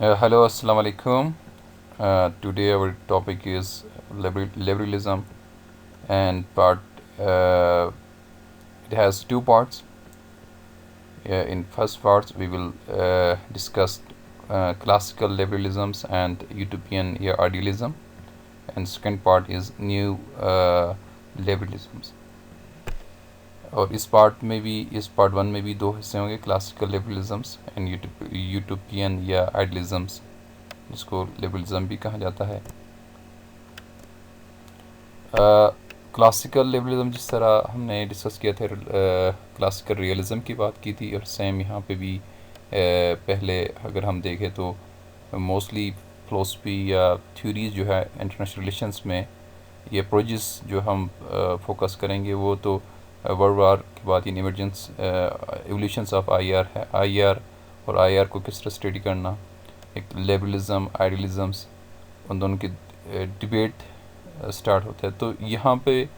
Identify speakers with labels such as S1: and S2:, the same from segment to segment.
S1: Hello, assalamu alaikum. Today our topic is liberalism, and uh, it has two parts. In first parts, we will discuss classical liberalisms and utopian idealism, and second part is new liberalisms. और इस part one में भी दो हिस्से होंगे, classical लिबरलिज्म्स and utopian या आइडियलिज्म्स, जिसको liberalism भी कहा जाता है। क्लासिकल लिबरलिज्म जिस तरह हमने डिस्कस किया था, क्लासिकल रियलिज्म की बात की थी, और सेम यहाँ पे भी पहले अगर हम देखें तो मोस्टली फ़िलोसफी या थ्योरीज जो है इंटरनेशनल रिलेशंस में, ये अप्रोचेस जो हम फोकस करेंगे वो तो वर्ल्ड वार के बाद इन इमरजेंस एवोल्यूशंस ऑफ आईआर है। आईआर और आईआर को किस तरह स्टडी करना, एक लिबरलिज्म आइडियलिज्म्स, उन दोनों की डिबेट स्टार्ट होता है। तो यहाँ पे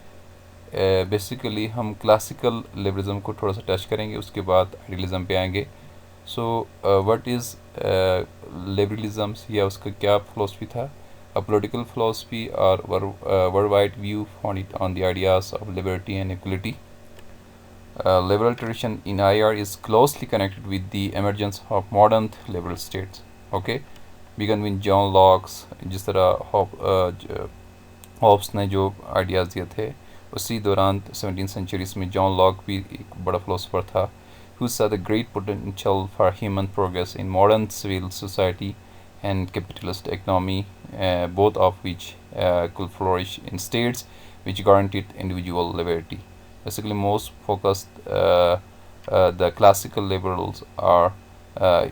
S1: बेसिकली हम क्लासिकल लिबरलिज्म को थोड़ा सा टच करेंगे, उसके बाद आइडियलिज्म पे आएंगे। सो व्हाट इज़ लिबरलिज्म्स, या उसका क्या फ़िलासफ़ी था? A political philosophy or worldwide view founded on the ideas of liberty and equality. Liberal tradition in IR is closely connected with the emergence of modern liberal states. Okay, began with John Locke's, जिस तरह Hobbs ने जो ideas दिए थे, उसी दौरान 17th centuries में John Locke भी एक बड़ा फिलोसफर था, who saw the great potential for human progress in modern civil society and capitalist economy, both of which could flourish in states which guaranteed individual liberty. Basically, most focused, the classical liberals are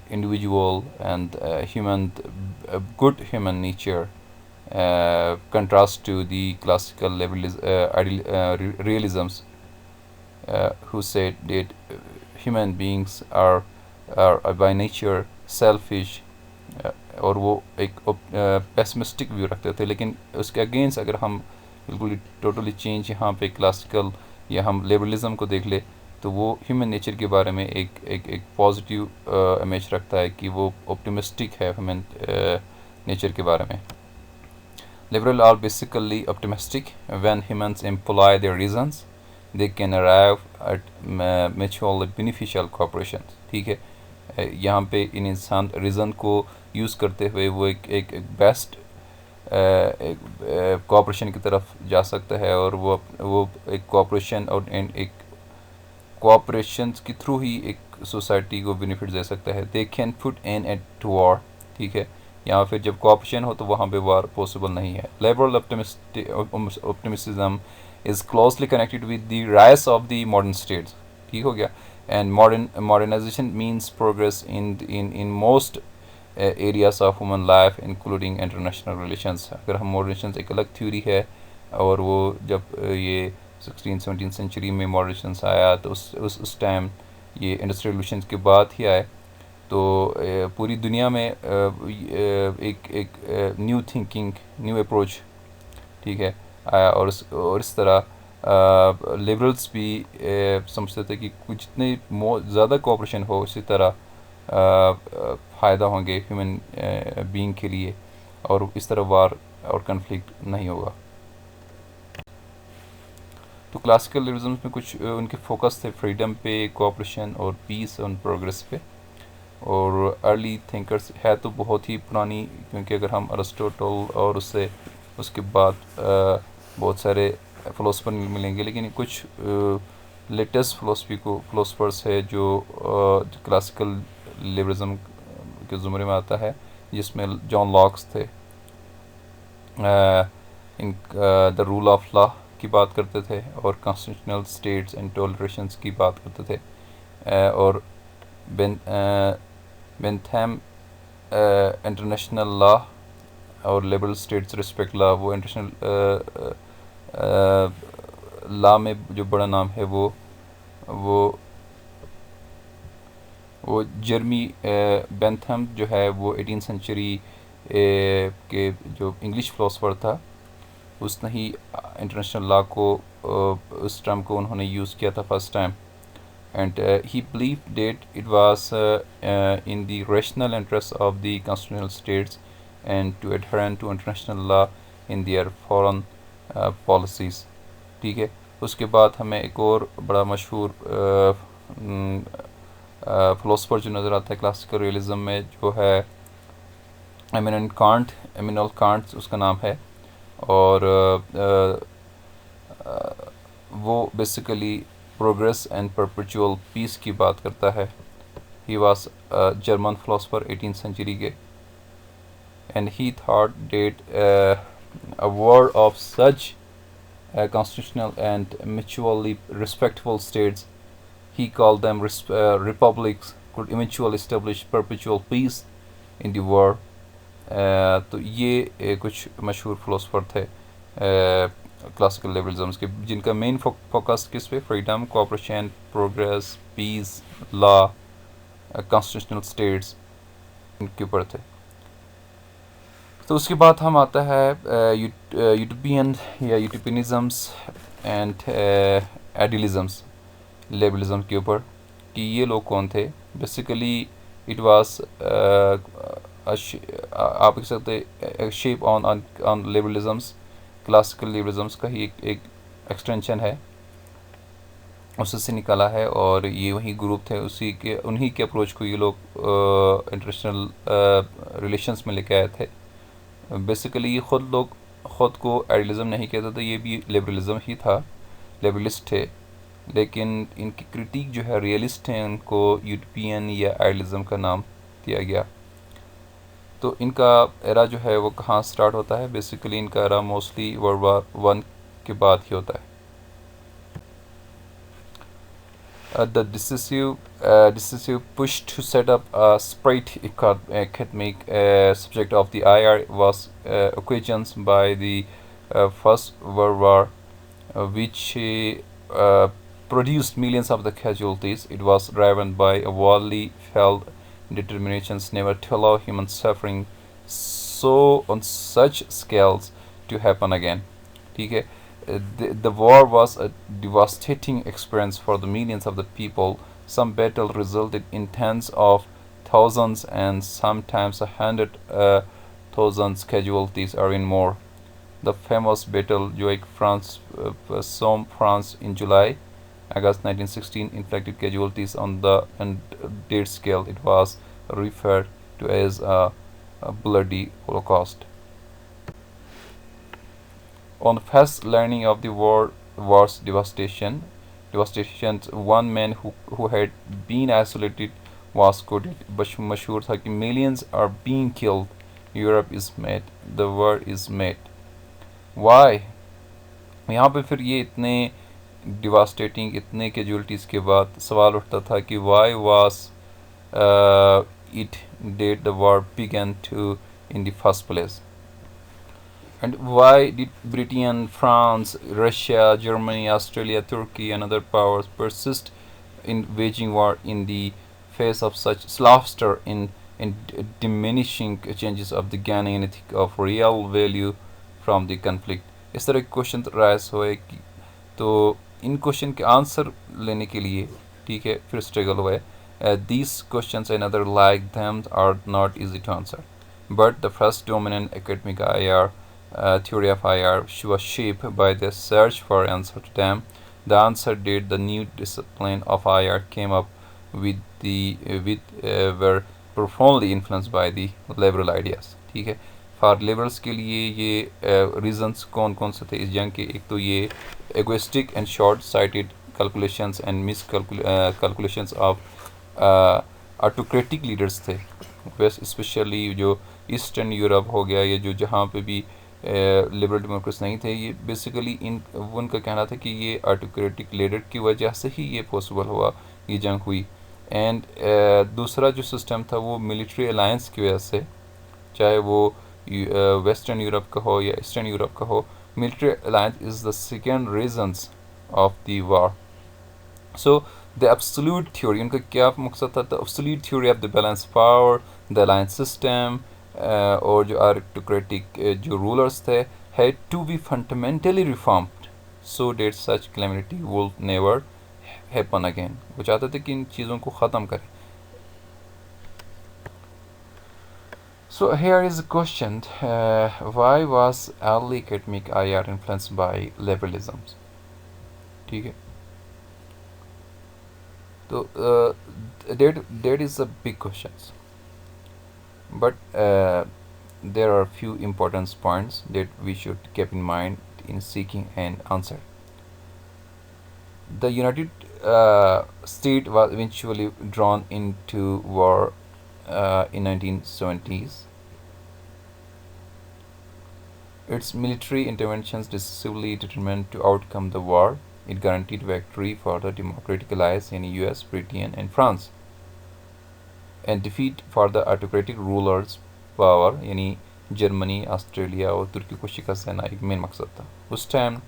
S1: individual and good human nature, contrast to the classical realisms, who said that human beings are by nature selfish, और वो एक pessimistic view रखते थे। लेकिन उसके against अगर हम बिल्कुल टोटली चेंज यहाँ पे क्लासिकल या हम लिबरलिज्म को देख ले, तो वो ह्यूमन नेचर के बारे में एक पॉजिटिव इमेज रखता है कि वो ऑप्टिमिस्टिक है ह्यूमन नेचर के बारे में। Liberals are basically optimistic. When humans employ their reasons, they can arrive at mutually beneficial cooperation. ठीक है, यहाँ पे इन इंसान रीज़न को यूज़ करते हुए वो एक बेस्ट कोऑपरेशन की तरफ जा सकता है, और वो एक कोऑपरेशन और एक कोऑपरेशन के थ्रू ही एक सोसाइटी को बेनिफिट दे सकता है। They can put an at war, ठीक है, यहाँ फिर जब कोऑपरेशन हो तो वहाँ पे वार पॉसिबल नहीं है। Liberal optimism is closely connected with the rise of the modern states, ठीक हो गया। And modernisation means progress in most areas of human life including international relations. अगर हम मॉडर्नेशन एक अलग थ्योरी है, और वो जब ये 16th-17th सेंचुरी में मॉडरेशंस आया, तो उस टाइम ये इंडस्ट्रियल रिवोल्यूशन के बाद ही आए, तो पूरी दुनिया में एक न्यू थिंकिंग, न्यू अप्रोच, ठीक है, आया। और इस तरह लिबरल्स भी समझते थे कि जितने ज़्यादा कोऑपरेशन हो, इसी तरह फ़ायदा होंगे ह्यूमन बीइंग के लिए, और इस तरह वार और कन्फ्लिक्ट नहीं होगा। तो क्लासिकल लिबरलिज्म में कुछ उनके फोकस थे फ्रीडम पे, कोऑपरेशन और पीस और प्रोग्रेस पे। और अर्ली थिंकर्स है तो बहुत ही पुरानी, क्योंकि अगर हम अरिस्टोटल और उसके बाद बहुत सारे फ़िलोसफर मिलेंगे, लेकिन कुछ लेटेस्ट फ़िलोसफर्स है जो क्लासिकल लिबरलिज्म के ज़ुमरे में आता है, जिसमें जॉन लॉक्स थे, in the rule of law की बात करते थे, और कॉन्स्टिट्यूशनल स्टेट्स एंड टॉलरेशंस की बात करते थे, और बेंथम इंटरनेशनल लॉ और लिबरल स्टेट्स रिस्पेक्ट लॉ। वो इंटरनेशनल लॉ में जो बड़ा नाम है वो जर्मी बेंथम जो है, वो 18th सेंचुरी के जो इंग्लिश फ़िलोसफर था, उसने ही इंटरनेशनल लॉ को उस टर्म को उन्होंने यूज़ किया था first time. and he believed that it was in the rational interest of the constitutional states and to adhere to international law in their foreign policies. ठीक है, उसके बाद हमें एक और बड़ा मशहूर फ़िलोसफर जो नज़र आता है क्लासिकल रियलिज़म में, जो है इमैनुअल कांट उसका नाम है, और वो basically progress and perpetual peace की बात करता है. He was German philosopher 18th century के, and he thought that a world of such constitutional and mutually respectful states, he called them republics, could eventually establish perpetual peace in the world. तो ये कुछ मशहूर philosopher थे classical liberalism के, जिनका main focus किस पे, freedom, cooperation, progress, peace, law, constitutional states, इनके ऊपर थे. तो उसके बाद हम आता है यूटोपियन या यूटोपियनिज़म्स एंड आइडियलिज़म्स लिबरलिज्म के ऊपर, कि ये लोग कौन थे. बेसिकली इट वाज आप कह सकते शेप ऑन लिबरलिज्म्स, क्लासिकल लिबरलिज्म्स का ही एक एक्सटेंशन है, उससे निकाला है, और ये वही ग्रुप थे, उन्हीं के अप्रोच को ये लोग इंटरनेशनल रिलेशंस में लेके आए थे. बेसिकली ये ख़ुद को आइडियलिज़म नहीं कहते थे, ये भी लिबरलिज़म ही था, लिबरलिस्ट थे, लेकिन इनकी क्रिटिक जो है रियलिस्ट हैं, उनको यूटोपियन या आइडियलिज़म का नाम दिया गया. तो इनका एरा जो है वो कहाँ स्टार्ट होता है, बेसिकली इनका एरा मोस्टली वर्ल्ड वार 1 के बाद ही होता है. The decisive push to set up a separate academic subject of the IR was occasioned by the First World War, which produced millions of the casualties. It was driven by a wildly felt determinations never to allow human suffering so on such scales to happen again. ठीक है, the war was a devastating experience for the millions of the people. Some battle resulted in tens of thousands and sometimes 100,000 casualties or in more. The famous battle जो एक Somme, France in August 1916 inflicted casualties on the date scale. It was referred to as a bloody Holocaust. On first learning of the war's devastation, one man who had been isolated was quoted. मशहूर था कि millions are being killed, Europe is mad, the world is mad. Why? यहाँ पे फिर ये इतने devastating, इतने casualties के बाद सवाल उठता था कि why was it did the war began to in the first place? And why did Britain, France, Russia, Germany, Australia, Turkey and other powers persist in waging war in the face of such slaughter in diminishing changes of the gaining anything of real value from the conflict? इस तरह के question rise हुए कि तो इन question के answer लेने के लिए, ठीक है, फिर स्ट्रगल हुए. These questions and other like them are not easy to answer, but the first dominant academic IR theory of IR was shaped by the search for answer to them. The answer date the new discipline of IR came up were profoundly influenced by the liberal ideas. ठीक है, for liberals के लिए ये reasons कौन कौन से थे इस जंग के. एक तो ये egoistic and short sighted calculations and miscalculations of autocratic leaders थे. वेस्ट स्पेशली जो ईस्टर्न यूरोप हो गया, ये जो जहाँ पे भी लिबरल डेमोक्रेट्स नहीं थे, ये बेसिकली उनका कहना था कि ये ऑटोक्रेटिक लीडर की वजह से ही ये पॉसिबल हुआ, ये जंग हुई. एंड दूसरा जो सिस्टम था वो मिलिट्री अलायंस की वजह से, चाहे वो वेस्टर्न यूरोप का हो या ईस्टर्न यूरोप का हो, military alliance is the second reasons of the war. So the absolute theory, उनका क्या मकसद था, the absolute theory of the balance power, the alliance system, और जो आर्टोक्रेटिक जो रूलर्स थे, had to be fundamentally reformed so that such calamity would never happen again, वो चाहते थे कि इन चीज़ों को ख़त्म करें. So here is a question, why was early academic IR influenced by liberalism? ठीक है, तो that is a big question, but there are a few important points that we should keep in mind in seeking an answer. The United States was eventually drawn into war in 1970s. Its military interventions decisively determined to outcome the war. It guaranteed victory for the democratic allies in US, Britain, and France, and defeat for the autocratic rulers power यानी Germany, Australia और तुर्की को शिकस्त देना एक main मकसद था. उस time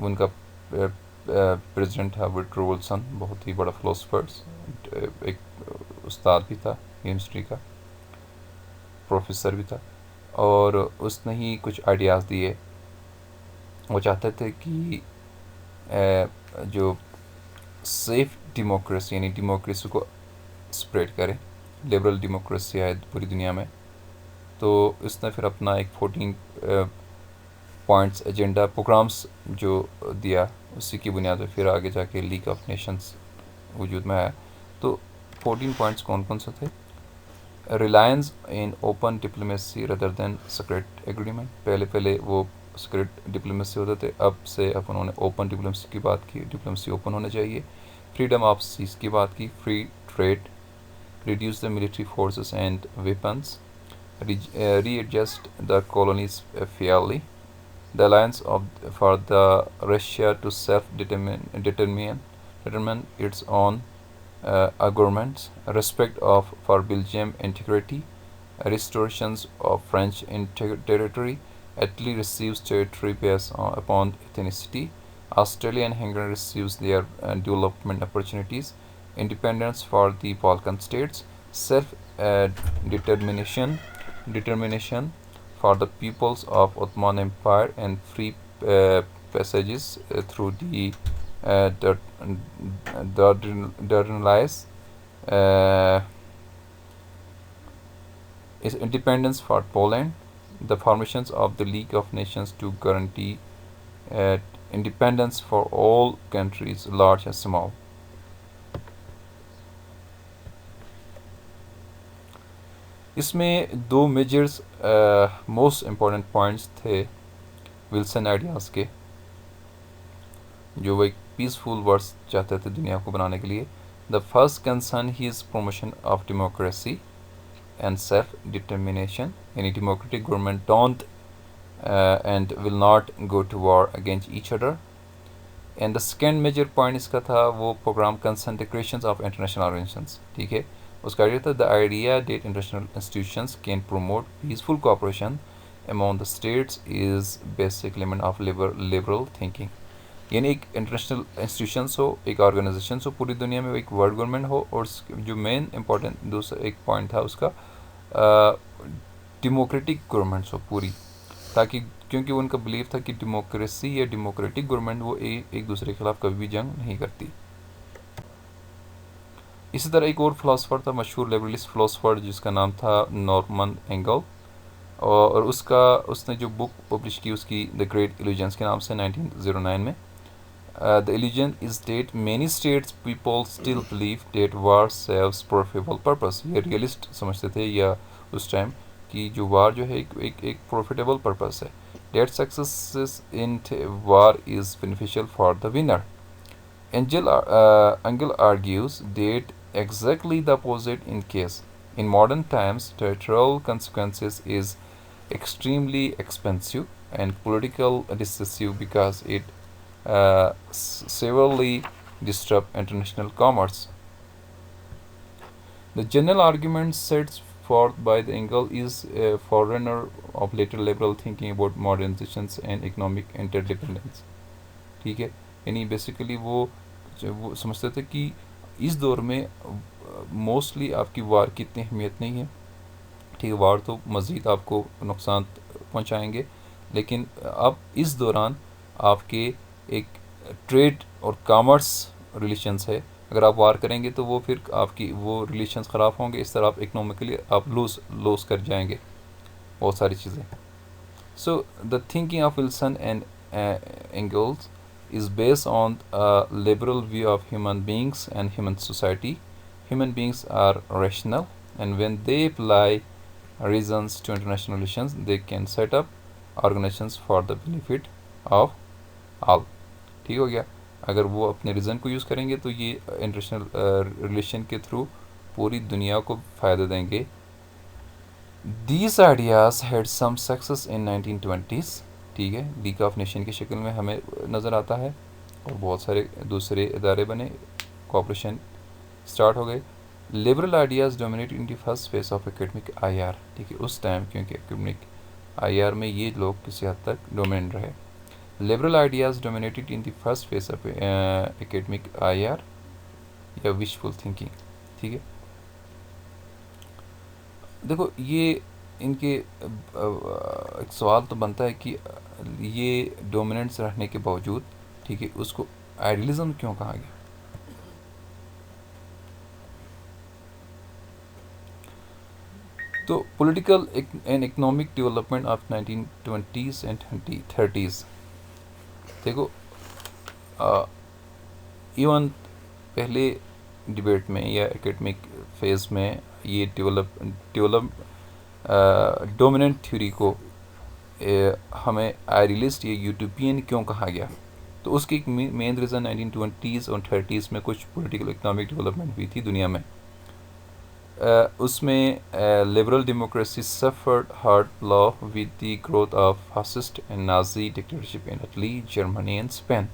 S1: उनका प्रेसिडेंट था वुडरो विल्सन, बहुत ही बड़ा फिलोसफर्स, एक उस्ताद भी था, हिस्ट्री का प्रोफेसर भी था, और उसने ही कुछ आइडियाज़ दिए. वो चाहते थे कि जो सेफ डेमोक्रेसी यानी डेमोक्रेसी को स्प्रेड करें, लिबरल डेमोक्रेसी है पूरी दुनिया में. तो इसने फिर अपना एक 14 पॉइंट्स एजेंडा प्रोग्राम्स जो दिया, उसी की बुनियाद पर फिर आगे जाके लीग ऑफ नेशंस वजूद में आया. तो 14 पॉइंट्स कौन कौन से थे? Reliance in open diplomacy rather than secret agreement. पहले वो सीक्रेट डिप्लोमेसी होते थे, अब से अब उन्होंने ओपन डिप्लोमेसी की बात की, डिप्लोमेसी ओपन होना चाहिए. फ्रीडम ऑफ सीज की बात की, free trade, reduce the military forces and weapons, readjust the colonies fairly, the alliance for the Russia to determine its own governments, respect for Belgium integrity, restorations of French territory. Italy receives territory based upon ethnicity. Australia and Hungary receives their development opportunities. Independence for the Balkan states, determination for the peoples of Ottoman Empire, and free passages through the Dardanelles. Is independence for Poland, the formations of the League of Nations to guarantee independence for all countries, large and small. इसमें दो measures most important points थे Wilson ideas के, जो वो एक peaceful world चाहते थे दुनिया को बनाने के लिए. The first concern his promotion of democracy and self determination, यानी democratic government don't and will not go to war against each other. And the second major point इसका था वो programme concern the creation of international organisations. ठीक है, उसका idea था the idea that international institutions can promote peaceful cooperation among the states is basic element of liberal thinking. यानी एक international institutions हो, एक ऑर्गेनाइजेशन हो पूरी दुनिया में, एक वर्ल्ड गवर्नमेंट हो, और जो मेन इंपॉर्टेंट दूसरा एक पॉइंट था उसका डेमोक्रेटिक गवर्नमेंट्स हो पूरी, ताकि क्योंकि उनका बिलीव था कि डेमोक्रेसी या डेमोक्रेटिक गवर्नमेंट वो एक दूसरे के खिलाफ कभी भी जंग नहीं करती. इसी तरह एक और फिलोसफर था, मशहूर लिबरलिस्ट फिलोसफर, जिसका नाम था नॉर्मन एंगल, और उसने जो बुक पब्लिश की उसकी द ग्रेट इल्यूजन्स के नाम से 1909 में. The illusion is that many states people still believe that war serves profitable purpose. ये रियलिस्ट समझते थे या उस टाइम कि जो वार जो है एक प्रॉफिटेबल पर्पस है. That success in war is beneficial for the winner. Engel argues that exactly the opposite in case. In modern times, territorial consequences is extremely expensive and politically decisive because it severely disrupts international commerce. The general argument set forth by the Engel is a forerunner of later liberal thinking about modernizations and economic interdependence. ठीक है, यानी basically वो समझते थे कि इस दौर में मोस्टली आपकी वार की इतनी अहमियत नहीं है. ठीक है, वार तो मज़ीद आपको नुकसान पहुंचाएंगे, लेकिन अब इस दौरान आपके एक ट्रेड और कॉमर्स रिलेशंस है, अगर आप वार करेंगे तो वो फिर आपकी वो रिलेशंस ख़राब होंगे, इस तरह आप इकोनॉमिकली आप लूज कर जाएंगे बहुत सारी चीज़ें. So the thinking of Wilson and angles is based on a liberal view of human beings and human society. Human beings are rational, and when they apply reasons to international relations, they can set up organizations for the benefit of all. ठीक हो गया. अगर वो अपने reason को use करेंगे तो ये इंटरनेशनल रिलेशन के थ्रू पूरी दुनिया को फ़ायदा देंगे. These ideas had some success in 1920s. ठीक है, लीग ऑफ नेशन की शक्ल में हमें नज़र आता है, और बहुत सारे दूसरे इदारे बने, कॉपरेशन स्टार्ट हो गए. Liberal ideas dominate in the first phase of academic IR. ठीक है, उस टाइम क्योंकि एकेडमिक आईआर में ये लोग किसी हद तक डोमिनेट रहे. Liberal ideas dominated in the first phase of academic IR या विशफुल थिंकिंग. ठीक है, देखो ये इनके एक सवाल तो बनता है कि ये डोमिनेंस रहने के बावजूद, ठीक है, उसको आइडियलिज्म क्यों कहा गया. तो political and economic development of 1920s and 2030s. देखो इवन पहले डिबेट में या एकेडमिक फेज में ये डेवलप डोमिनेंट थ्योरी को हमें आइडियलिस्ट या यूटोपियन क्यों कहा गया. तो उसकी एक मेन रीज़न 1920s और 30s में कुछ पॉलिटिकल इकोनॉमिक डेवलपमेंट हुई थी दुनिया में. उसमें liberal democracy suffered hard law with the growth of fascist and Nazi dictatorship in Italy, Germany and Spain.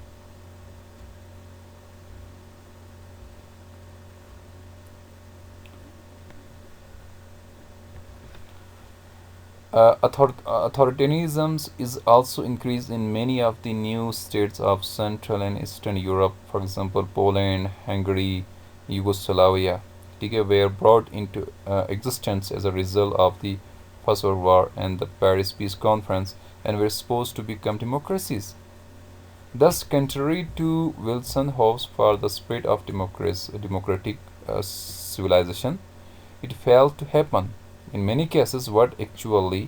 S1: Authoritarianism is also increased in many of the new states of Central and Eastern Europe, for example, Poland, Hungary, Yugoslavia, were brought into existence as a result of the First World War and the Paris Peace Conference, and were supposed to become democracies. Thus, contrary to Wilson's hopes for the spread of democratic civilization, it failed to happen. In many cases, what actually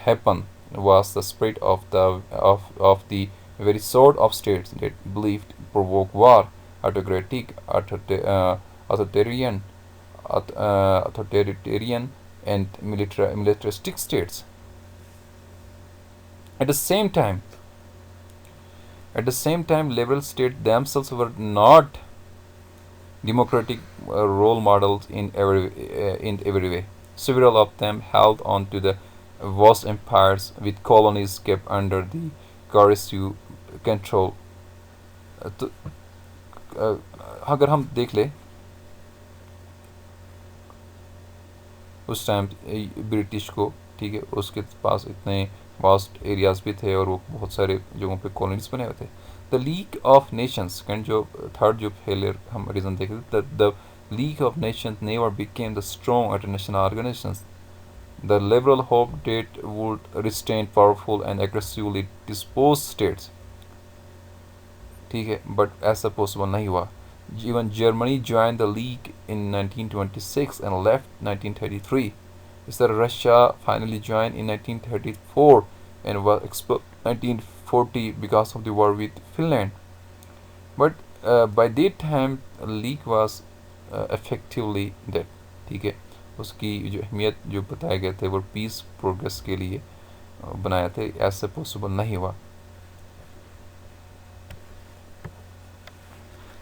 S1: happened was the spread of the very sort of states that believed provoke war, authoritarian and militaristic states. At the same time, liberal states themselves were not democratic role models in every way. Several of them held on to the vast empires with colonies kept under the coercive control. तो अगर हम देख ले उस time British को, ठीक है, उसके पास इतने वास्ट एरियाज भी थे और वो बहुत सारे जगहों पे कॉलोनीज बने हुए थे. द लीग ऑफ नेशंस कैंड जो थर्ड जो फेलियर हम रीज़न देखे थे, द League of Nations never became the strong international organizations. The liberal hoped that would restrain powerful and aggressively disposed states. ठीक है, but ऐसा possible नहीं हुआ. Even Germany joined the League in 1926 and left 1933. Is that Russia finally joined in 1934 and was expelled 1940 because of the war with Finland. But by that time, the League was effectively dead. ठीक है, उसकी जो अहमियत जो बताए गए थे वो पीस प्रोग्रेस के लिए बनाए थे, ऐसे पॉसिबल नहीं हुआ.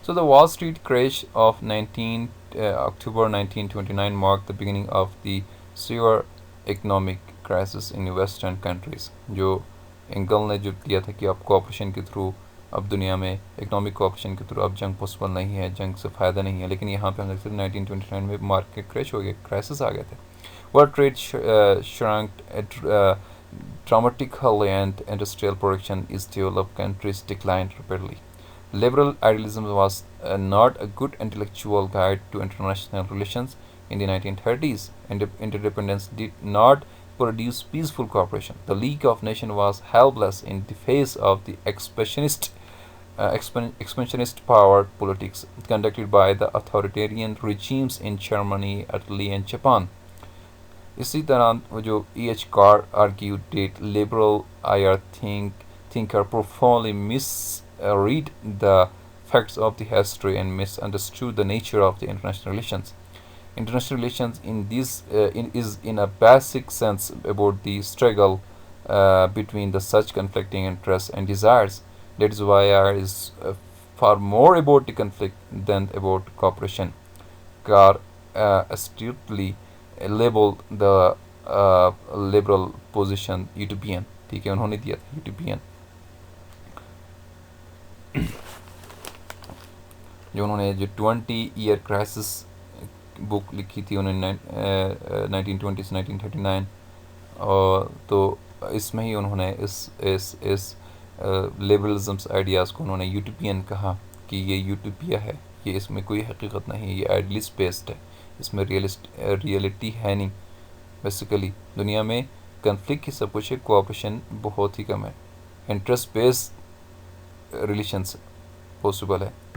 S1: So the Wall Street crash of October 1929 marked the beginning of the severe economic crisis in Western countries. जो एंगल ने जो दिया था कि आप कोऑपरेशन के थ्रू अब दुनिया में इकोनॉमिक कोऑपरेशन के थ्रू अब जंग पॉसिबल नहीं है, जंग से फ़ायदा नहीं है, लेकिन यहाँ पे हम देखते हैं 1929 में मार्केट क्रैश हो गया, क्राइसिस आ गए थे. World trade shrunk dramatically and industrial production is developed countries declined rapidly. Liberal idealism was not a good intellectual guide to international relations in the 1930s, and interdependence did not produce peaceful cooperation. The League of Nations was helpless in the face of the expansionist expansionist power politics conducted by the authoritarian regimes in Germany, Italy and Japan. इसी तरह वो जो E.H. Carr argued that liberal IR thinker profoundly misread the facts of the history and misunderstood the nature of the international relations. International relations is in a basic sense about the struggle between the such conflicting interests and desires. That is why IR is far more about the conflict than about cooperation. Carr astutely labeled the liberal position utopian. ठीक है, उन्होंने दिया था utopian, जो उन्होंने जो 20 year crisis book लिखी थी उन्होंने 1920 से 1939, और तो इसमें ही उन्होंने इस लिबरलिज्म्स आइडियाज़ को उन्होंने यूटोपियन कहा कि ये यूटोपिया है, ये इसमें कोई हकीकत नहीं है, ये आइडियलिस्ट बेस्ड है, इसमें रियलिटी है नहीं। बेसिकली दुनिया में कन्फ्लिक्ट ही सब कुछ है, कोऑपरेशन बहुत ही कम है, इंटरेस्ट बेस्ड रिलेशंस पॉसिबल है।